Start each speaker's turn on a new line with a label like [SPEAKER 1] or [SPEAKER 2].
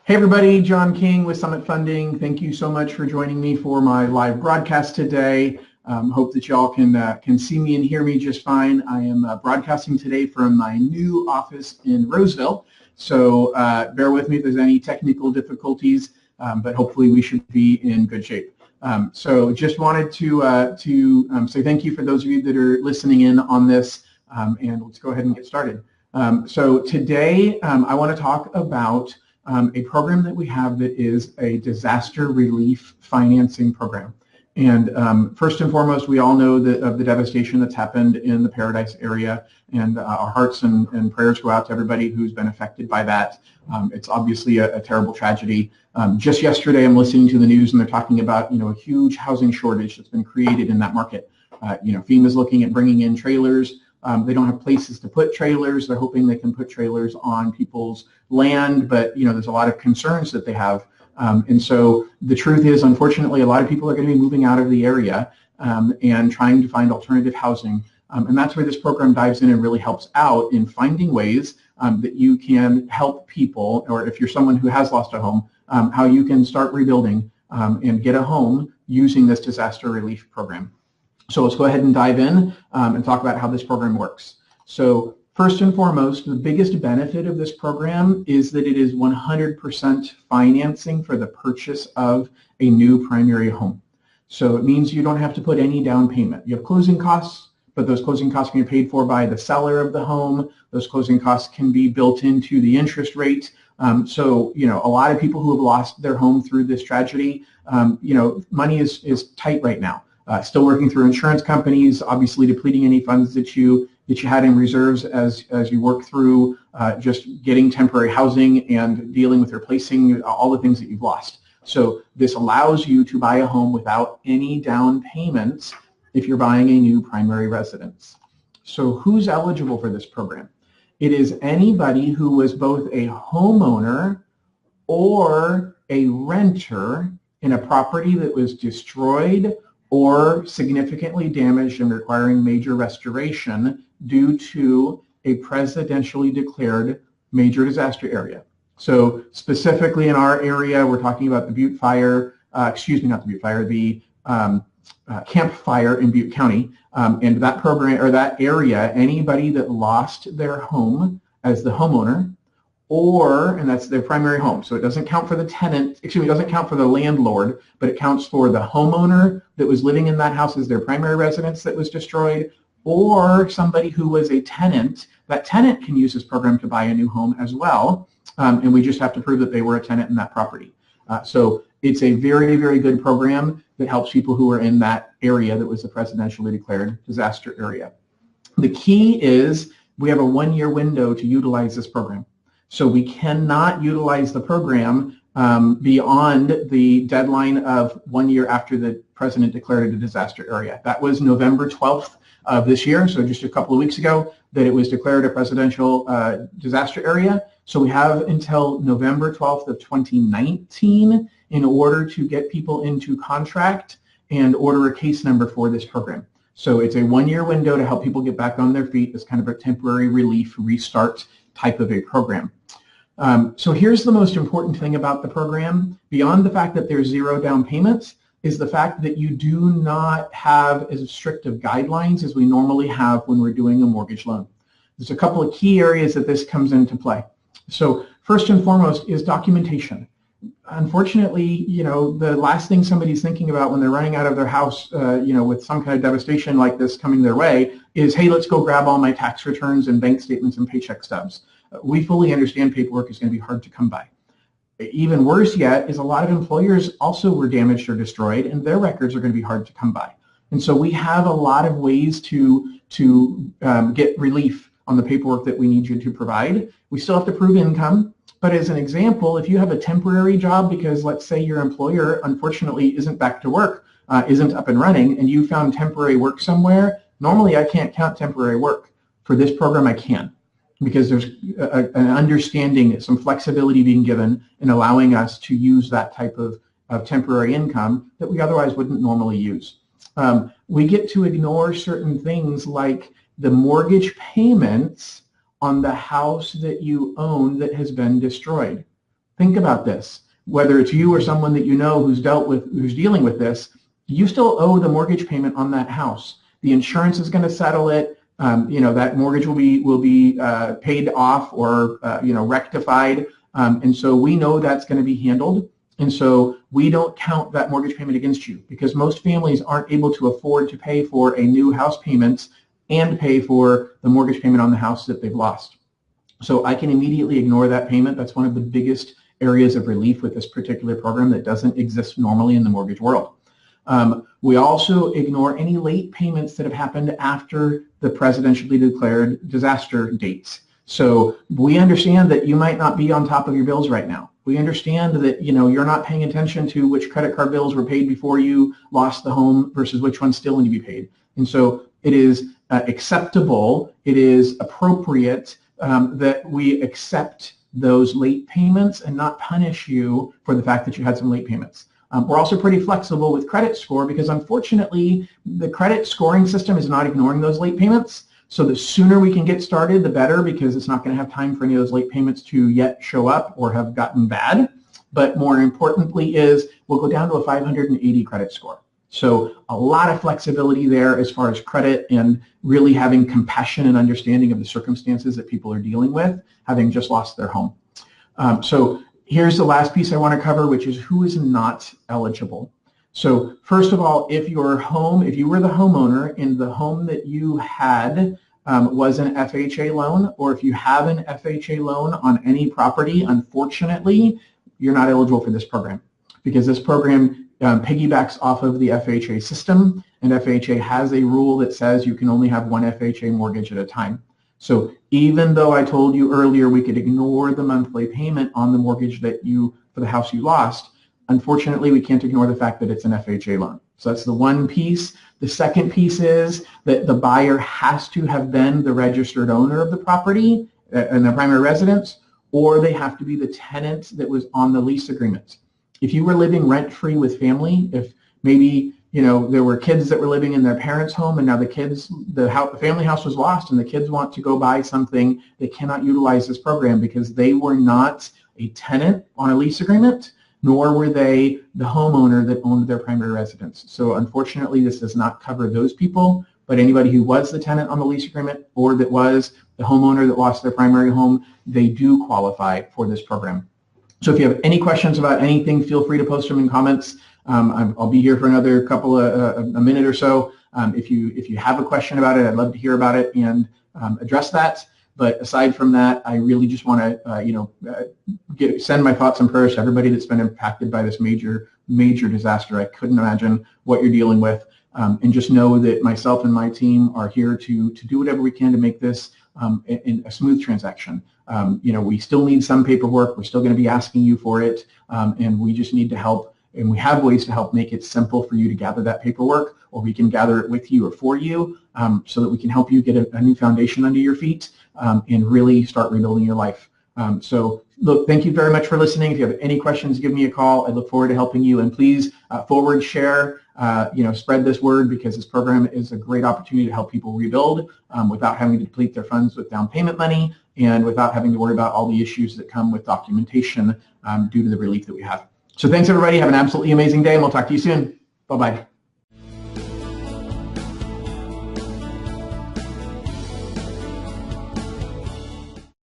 [SPEAKER 1] Hey everybody, John King with Summit Funding. Thank you so much for joining me for my live broadcast today. Hope that y'all can see me and hear me just fine. I am broadcasting today from my new office in Roseville, so bear with me if there's any technical difficulties, but hopefully we should be in good shape. So just wanted to say thank you for those of you that are listening in on this, and let's go ahead and get started. So today I want to talk about a program that we have that is a disaster relief financing program. And first and foremost, we all know of the devastation that's happened in the Paradise area, and our hearts and prayers go out to everybody who's been affected by that. It's obviously a terrible tragedy. Just yesterday, I'm listening to the news, and they're talking about a huge housing shortage that's been created in that market. FEMA's looking at bringing in trailers. They don't have places to put trailers. They're hoping they can put trailers on people's land, but there's a lot of concerns that they have. And so the truth is, unfortunately, a lot of people are going to be moving out of the area and trying to find alternative housing. And that's where this program dives in and really helps out in finding ways that you can help people, or if you're someone who has lost a home, how you can start rebuilding and get a home using this disaster relief program. So let's go ahead and dive in and talk about how this program works. So first and foremost, the biggest benefit of this program is that it is 100% financing for the purchase of a new primary home. So it means you don't have to put any down payment. You have closing costs, but those closing costs can be paid for by the seller of the home. Those closing costs can be built into the interest rate. So a lot of people who have lost their home through this tragedy, money is tight right now. Still working through insurance companies, obviously depleting any funds that you had in reserves as you work through just getting temporary housing and dealing with replacing all the things that you've lost. So this allows you to buy a home without any down payments if you're buying a new primary residence. So who's eligible for this program? It is anybody who was both a homeowner or a renter in a property that was destroyed or significantly damaged and requiring major restoration due to a presidentially declared major disaster area. So specifically in our area, we're talking about the Butte Fire, not the Butte Fire, the Camp Fire in Butte County. And that program, or that area, anybody that lost their home as the homeowner, and that's their primary home. So it doesn't count for the tenant, it doesn't count for the landlord, but it counts for the homeowner that was living in that house as their primary residence that was destroyed, or somebody who was a tenant. That tenant can use this program to buy a new home as well, and we just have to prove that they were a tenant in that property. So it's a very, very good program that helps people who are in that area that was a presidentially declared disaster area. The key is we have a 1-year window to utilize this program. So we cannot utilize the program beyond the deadline of 1 year after the president declared it a disaster area. That was November 12th of this year, so just a couple of weeks ago, that it was declared a presidential disaster area. So we have until November 12th of 2019 in order to get people into contract and order a case number for this program. So it's a 1-year window to help people get back on their feet. It's kind of a temporary relief restart type of a program. So here's the most important thing about the program, beyond the fact that there's 0 down payments, is the fact that you do not have as strict of guidelines as we normally have when we're doing a mortgage loan. There's a couple of key areas that this comes into play. So first and foremost is documentation. Unfortunately, the last thing somebody's thinking about when they're running out of their house, with some kind of devastation like this coming their way is, hey, let's go grab all my tax returns and bank statements and paycheck stubs. We fully understand paperwork is going to be hard to come by. Even worse yet is a lot of employers also were damaged or destroyed, and their records are going to be hard to come by. And so we have a lot of ways to get relief on the paperwork that we need you to provide. We still have to prove income. But as an example, if you have a temporary job because let's say your employer unfortunately isn't back to work, isn't up and running, and you found temporary work somewhere, normally I can't count temporary work. For this program I can, because there's an understanding, some flexibility being given in allowing us to use that type of temporary income that we otherwise wouldn't normally use. We get to ignore certain things like the mortgage payments on the house that you own that has been destroyed. think about this. Whether it's you or someone that you know who's dealing with this, you still owe the mortgage payment on that house. The insurance is going to settle it. That mortgage will be paid off or rectified, and so we know that's going to be handled. And so we don't count that mortgage payment against you, because most families aren't able to afford to pay for a new house payment and pay for the mortgage payment on the house that they've lost. So I can immediately ignore that payment. That's one of the biggest areas of relief with this particular program that doesn't exist normally in the mortgage world. We also ignore any late payments that have happened after the presidentially declared disaster dates. So we understand that you might not be on top of your bills right now. We understand that you're not paying attention to which credit card bills were paid before you lost the home versus which ones still need to be paid. And so it is acceptable, it is appropriate that we accept those late payments and not punish you for the fact that you had some late payments. We're also pretty flexible with credit score, because unfortunately the credit scoring system is not ignoring those late payments. So the sooner we can get started, the better, because it's not going to have time for any of those late payments to yet show up or have gotten bad. But more importantly is we'll go down to a 580 credit score. So a lot of flexibility there as far as credit, and really having compassion and understanding of the circumstances that people are dealing with, having just lost their home. So here's the last piece I want to cover, which is who is not eligible. So first of all, if you were the homeowner and the home that you had was an FHA loan, or if you have an FHA loan on any property, unfortunately, you're not eligible for this program, because this program piggybacks off of the FHA system, and FHA has a rule that says you can only have one FHA mortgage at a time. So even though I told you earlier we could ignore the monthly payment on the mortgage for the house you lost, unfortunately we can't ignore the fact that it's an FHA loan. So that's the one piece. The second piece is that the buyer has to have been the registered owner of the property and their primary residence, or they have to be the tenant that was on the lease agreement. If you were living rent-free with family, if maybe there were kids that were living in their parents' home, and now the family house was lost, and the kids want to go buy something, they cannot utilize this program because they were not a tenant on a lease agreement, nor were they the homeowner that owned their primary residence. So unfortunately, this does not cover those people, but anybody who was the tenant on the lease agreement, or that was the homeowner that lost their primary home, they do qualify for this program. So if you have any questions about anything, feel free to post them in comments. I'll be here for another a minute or so. If you have a question about it, I'd love to hear about it and address that. But aside from that, I really just want to send my thoughts and prayers to everybody that's been impacted by this major disaster. I couldn't imagine what you're dealing with, and just know that myself and my team are here to do whatever we can to make this a smooth transaction. We still need some paperwork. We're still going to be asking you for it, and we just need to help. And we have ways to help make it simple for you to gather that paperwork, or we can gather it with you or for you, so that we can help you get a new foundation under your feet and really start rebuilding your life. So look, thank you very much for listening. If you have any questions, give me a call. I look forward to helping you, and please forward, share, spread this word, because this program is a great opportunity to help people rebuild without having to deplete their funds with down payment money, and without having to worry about all the issues that come with documentation due to the relief that we have. So thanks, everybody. Have an absolutely amazing day, and we'll talk to you soon. Bye-bye.